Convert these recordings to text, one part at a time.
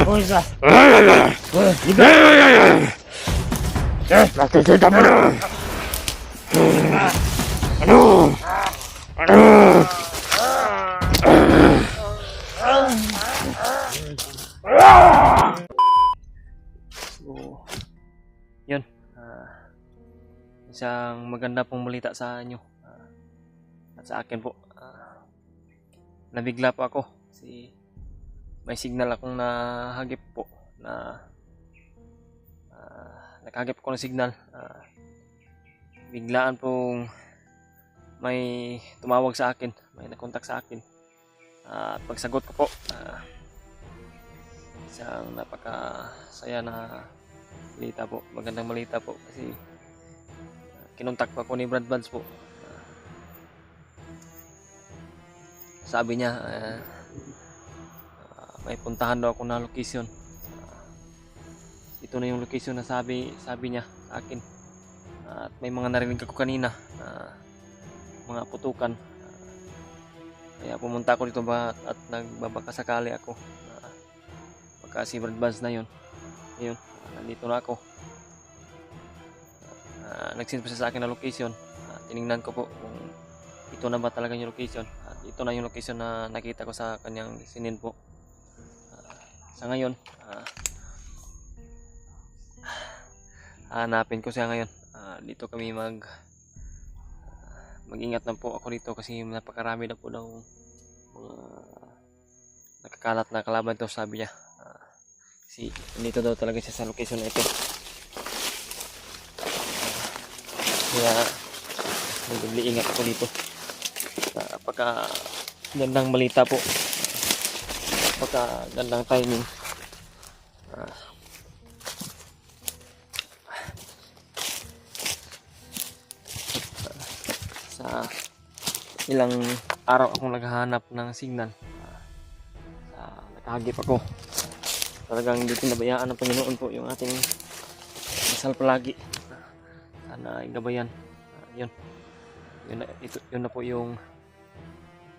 Kusa. Liga. Nakikita mo na. So, yun. Isang maganda pong balita sa inyo. At sa akin po. Nabigla po ako. Kasi may signal akong nahagip po. Nakahagip ako ng signal. Biglaan pong may tumawag sa akin. May nakontak sa akin. At pagsagot ko po. Isang napakasaya na balita po, magandang balita po kasi kinontak pa ako ni Brad Buds po. Sabi niya may puntahan daw ako na location. Ito na yung location na sabi niya sa akin. At may mga narinig ako kanina mga putukan. Kaya pumunta ako dito at nagbabakasakali ako. Kasi Brad Buds na yun. Ayun, nandito na ako. Nag-send pa siya sa akin na location. Tinignan ko po kung ito na ba talaga yung location. At ito na yung location na nakita ko sa kanyang sinend po. Sa ngayon, hanapin ko siya ngayon. Dito kami mag-ingat na po ako dito kasi napakarami na po daw mga nakakalat na kalaban to, sabi niya. Kasi dito daw talaga siya sa location na ito. Kaya nag-iingat ako dito. Napaka gandang balita po. Napaka gandang timing. Sa ilang araw akong naghahanap ng signal. Nakahagip ako. Talagang hindi pinabayaan ng Panginoon po yung ating dasal palagi. Sana igabayan. Yun na po yung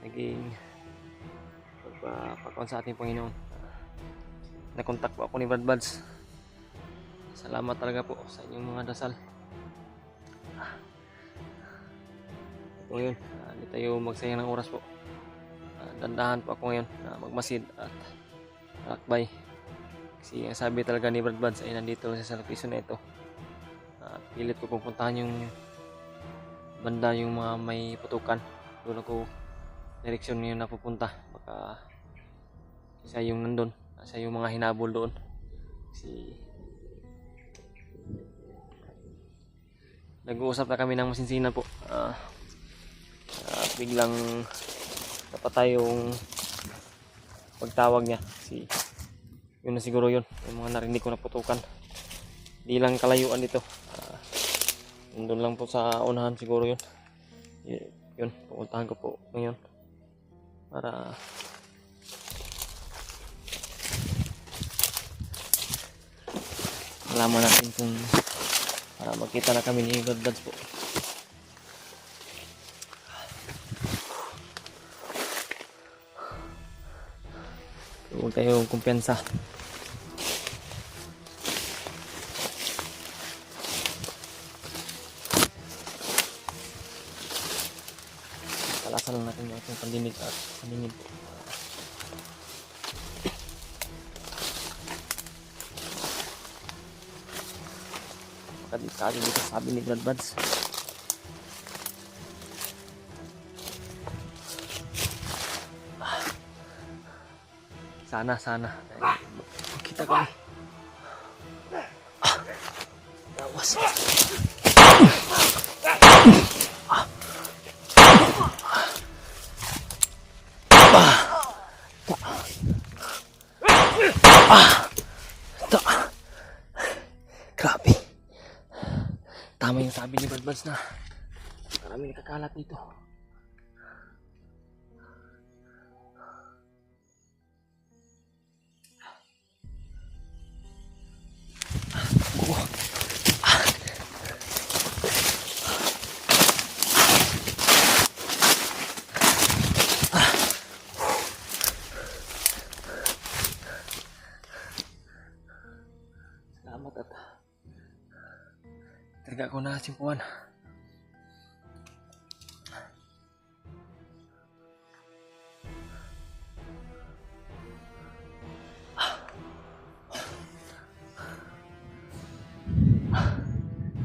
naging pagpapakon sa ating Panginoon. Nakontak po ako ni Brad Buds. Salamat talaga po sa inyong mga dasal. Ito yun. Hindi tayo magsayang ng oras po. Dandahan po ako ngayon na magmasid at lakbay. Kasi ang sabi talaga ni Brad Buds ay nandito lang sa location na ito. Pilit ko pupuntahan yung banda yung mga may putukan. Doon ako direksyon yun na pupunta. Baka isa yung nandun. Isa yung mga hinabol doon. Kasi nag-uusap na kami ng masinsinan po. Biglang napatay yung pagtawag niya. Kasi yun na siguro yun. Yung mga narinig ko na putukan. Di lang kalayuan dito. Nandun lang po sa unahan siguro yun. Yun, pupuntahan ko po ngayon. Para malaman natin kung magkita na kami ni Brad Buds po. Huwag tayong kumpiyansa. Talasan lang natin yung ating pandinig at paningin. Makadikali dito sabi ni Brad Buds. Sana kita kami. Tawas. Grabe. Tama yung sabi ni Brad Buds na maraming nakakalat dito. Talaga ako na simpuan.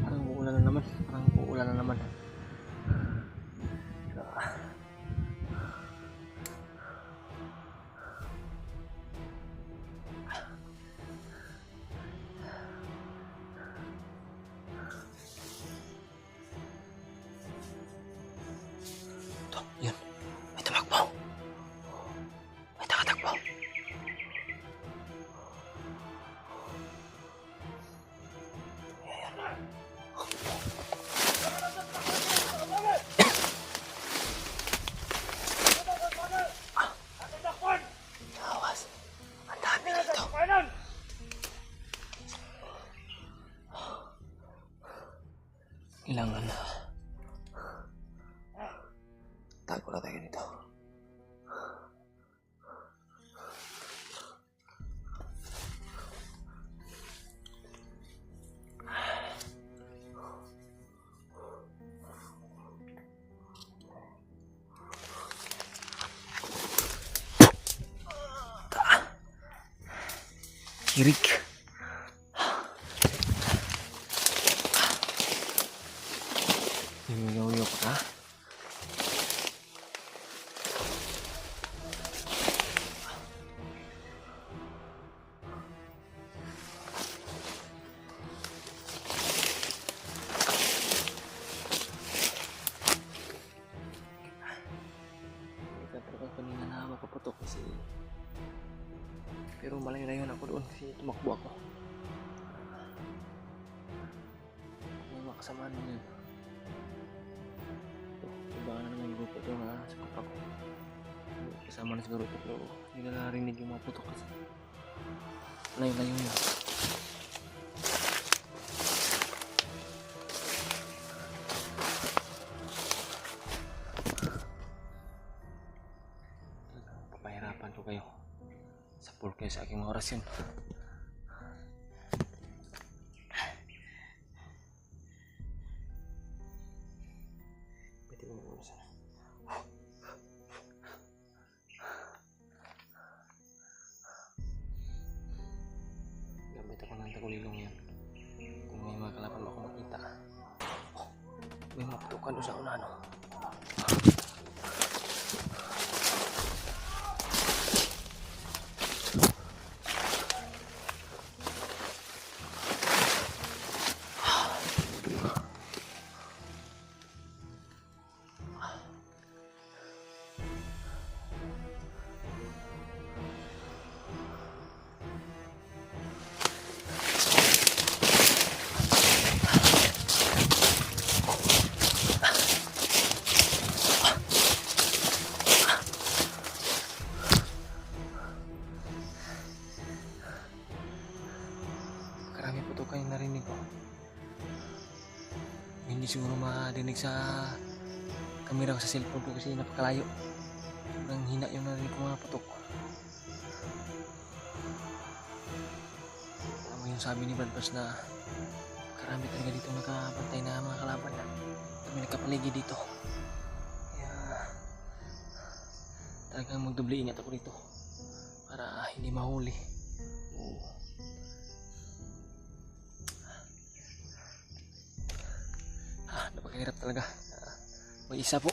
Parang uulan na naman. Parang uulan na naman. Ito, yun. May tumakbo. May takatakbo. Awas. Ang dami dito. Kailangan na. Tago na tayo dito. Kirik. Yuyok ka? Kanina na mapaputok kasi pero malayo-layo na ako doon kasi tumakbo ako. May makasamaan mo yun. Ito, iba na naman yung grupo ito na sakop ako. Kasama na siguro ito pero hindi na narinig yung mga putok kasi layo-layo na. Papahirapan ko kayo. Support kayo sa aking orasyon. Pwede mo naman sana. Gamit ako ng tagulilong yan. Kung may mga kalaban ako makita. May maputukan doon sa unahan. Karami putukan yung narinig ko. Hindi siguro madinig sa kamera ko sa cellphone ko kasi napakalayo. Sobrang hina yung narinig ko mga putok. Tama yung sabi ni Badbas na karami talaga dito nakabantay na mga kalaban na kami nagkapaligid dito. Kaya talagang magdoble ingat ako dito para hindi mahuli. Napakahirap talaga. May isa po.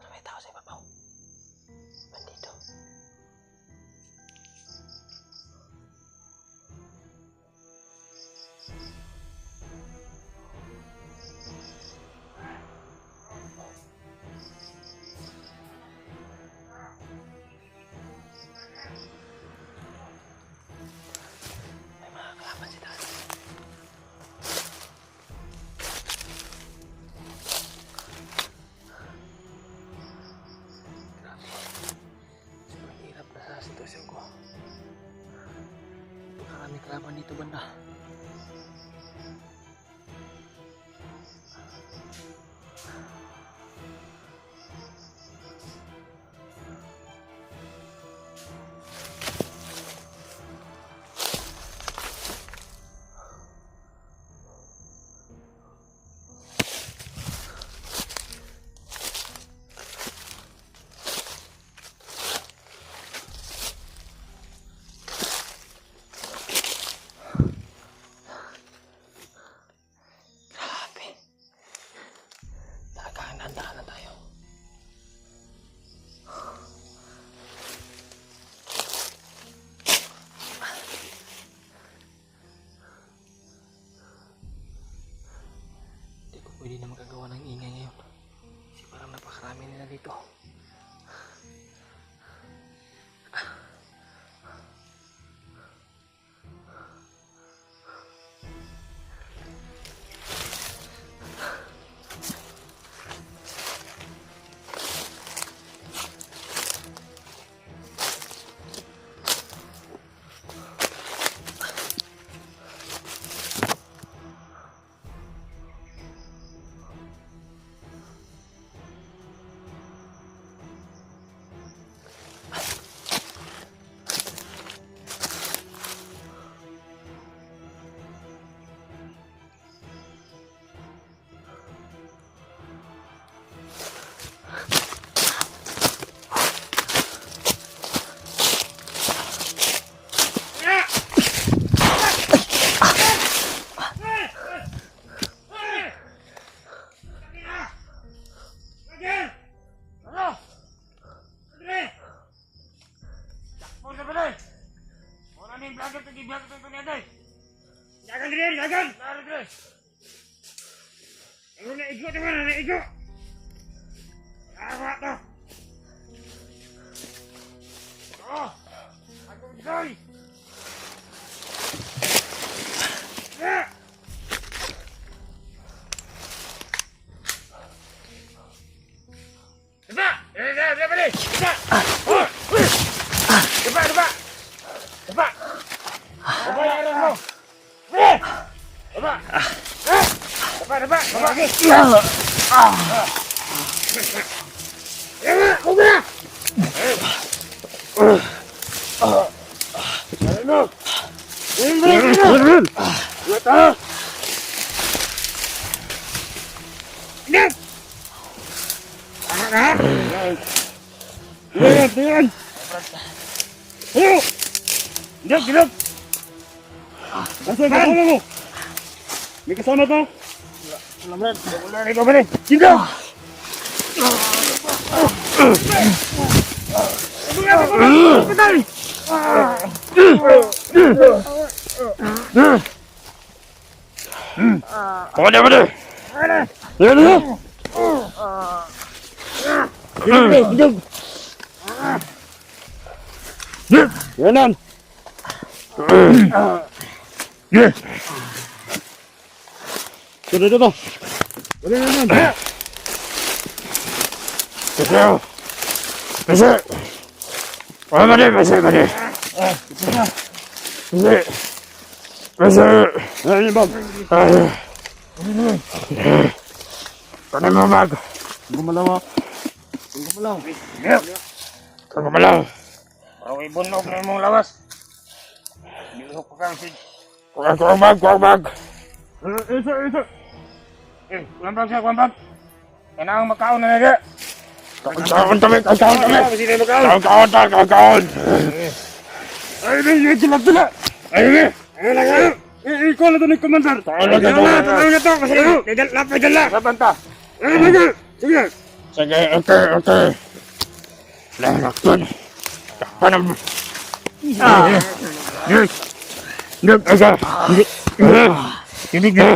May tao sa ibabaw. Bandito. laban dito banda. Grabe. Talagang nandahan na tayo. Hindi ko pwede na magagawa ng ingay ngayon. Kasi parang napakarami nila dito. May kasama ka? Wala man. Wala rin ka ba rin? Sino? Wala ba rin? Yanan! Dito. Wala naman. Pese. Wala ba rin? Pese. Ano ba? Ano mo mag? Gumalaw. Parang ibunog na mong lawas. Bilhok ko kang sig. Kuwag mag. Isa. Kuwag bag. Kailangan makaon na naga. Kaon. Ay, dila. Ay, ikaw na ito ni Commander. Taon na ito. Kasi lapay dala. Labanta. Sige. Okay. Lahat doon. Panam. Ibig na.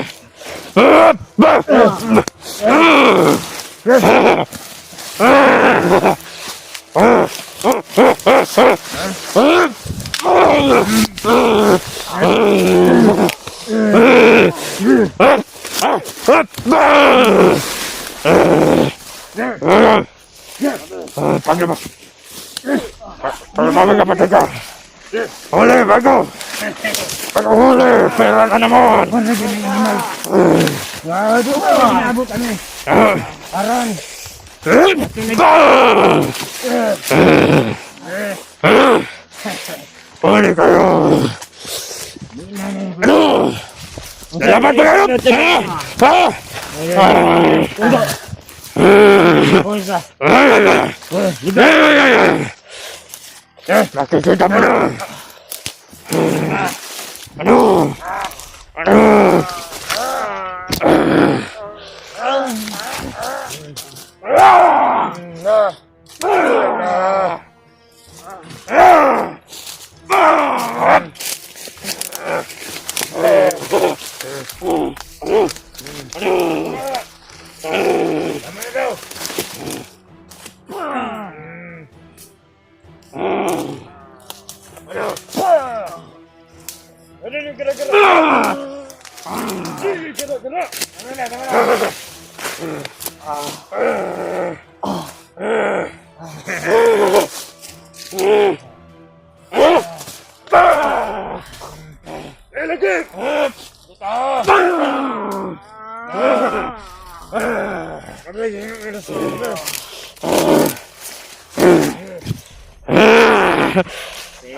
Pagkabas. Pagkabas ka patay ka. Huli, bago! Bago huli! Pera ka naman! Ano gini animal? Wado ka, inabot kami. Aran. Huli kayo! Ano? Lalaban ba kayo? Ha? Pulsa. Nakikita mo na! Ano? Ano?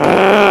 Ah!